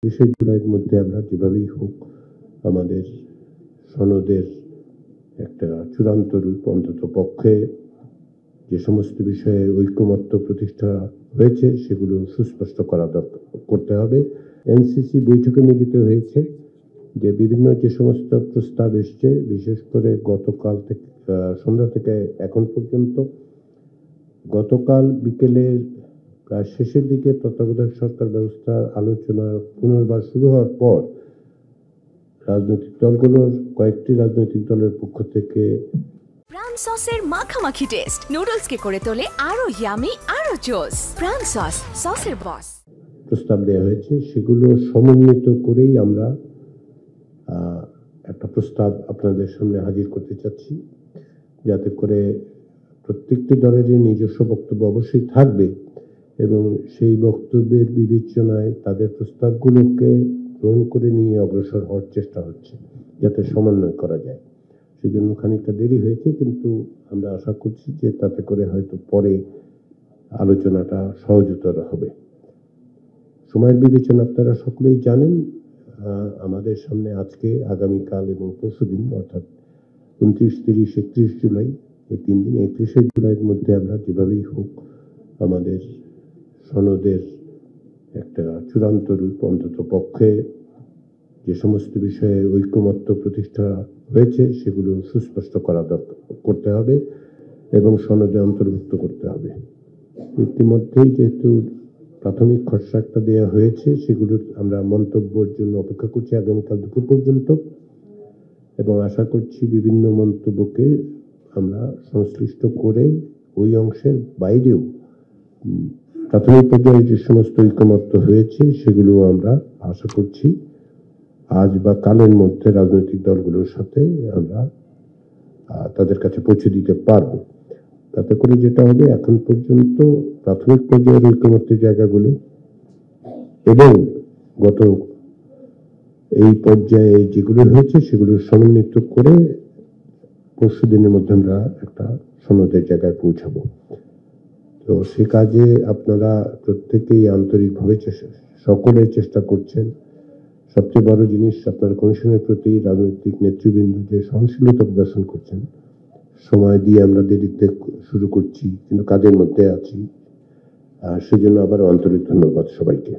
২৩ জুলাইয়ের মধ্যে আমরা যেভাবেই হোক আমাদের সনদের একটা চূড়ান্ত রূপ অন্তত পক্ষে যে সমস্ত বিষয়ে ঐকমত্য প্রতিষ্ঠা হয়েছে সেগুলো সুস্পষ্ট করতে হবে। এনসিসি বৈঠকে মিলিত হয়েছে যে বিভিন্ন যে সমস্ত প্রস্তাব এসছে, বিশেষ করে গতকাল থেকে সন্ধ্যা থেকে এখন পর্যন্ত, গতকাল বিকেলে প্রায় শেষের দিকে তত্ত্বাবধায়ক সরকার ব্যবস্থার আলোচনা পুনর্বার শুরু হওয়ার পর রাজনৈতিক দলগুলোর কয়েকটি রাজনৈতিক দলের পক্ষ থেকে প্রাণ সসের মাখামাখি টেস্ট নুডলসকে করে তোলে আরো ইয়ামি আরো জোস। প্রাণ সস, সসের বস। প্রস্তাব দেওয়া হয়েছে, সেগুলো সমন্বিত করেই আমরা একটা প্রস্তাব আপনাদের সামনে হাজির করতে চাচ্ছি, যাতে করে প্রত্যেকটি দলেরই নিজস্ব বক্তব্য অবশ্যই থাকবে এবং সেই বক্তব্যের বিবেচনায় তাদের প্রস্তাবগুলোকে গ্রহণ করে নিয়ে অগ্রসর হওয়ার চেষ্টা হচ্ছে, যাতে সমন্বয় করা যায়। সেজন্য খানিকটা দেরি হয়েছে, কিন্তু আমরা আশা করছি যে তাতে করে হয়তো পরে আলোচনাটা সহজতর হবে। সময়ের বিবেচনা আপনারা সকলেই জানেন, আমাদের সামনে আজকে, আগামীকাল এবং পরশুদিন, অর্থাৎ 29, 30, 31 জুলাই, এই 3 দিন। 31 জুলাইয়ের মধ্যে আমরা যেভাবেই হোক আমাদের সনদের একটা চূড়ান্ত রূপ অন্তত পক্ষে যে সমস্ত বিষয়ে ঐকমত্য প্রতিষ্ঠা হয়েছে সেগুলো সুস্পষ্ট করতে হবে এবং সনদে অন্তর্ভুক্ত করতে হবে। ইতিমধ্যেই যেহেতু প্রাথমিক খসড়াটা দেওয়া হয়েছে, সেগুলোর আমরা মন্তব্যের জন্য অপেক্ষা করছি আগামীকাল দুপুর পর্যন্ত, এবং আশা করছি বিভিন্ন মন্তব্যকে আমরা সংশ্লিষ্ট করে ওই অংশের বাইরেও প্রাথমিক পর্যায়ে যে সমস্ত ঐকমত্য হয়েছে সেগুলো আমরা আশা করছি আজ বা কালের মধ্যে রাজনৈতিক দলগুলোর সাথে আমরা তাদের কাছে পৌঁছে দিতে পারব। তাতে করে যেটা হবে, এখন পর্যন্ত প্রাথমিক পর্যায়ের ঐকমত্যের জায়গাগুলো এবং গত এই পর্যায়ে যেগুলো হয়েছে সেগুলো সমন্বিত করে পরশু দিনের মধ্যে আমরা একটা সনদের জায়গায় পৌঁছাবো। তো সে কাজে আপনারা প্রত্যেকেই আন্তরিকভাবে সকলে চেষ্টা করছেন। সবচেয়ে বড় জিনিস, আপনার কমিশনের প্রতি রাজনৈতিক নেতৃবৃন্দ যে সহনশীলতা প্রদর্শন করছেন। সময় দিয়ে আমরা দেরিতে শুরু করছি, কিন্তু কাজের মধ্যে আছি, সেজন্য আবার আন্তরিক ধন্যবাদ সবাইকে।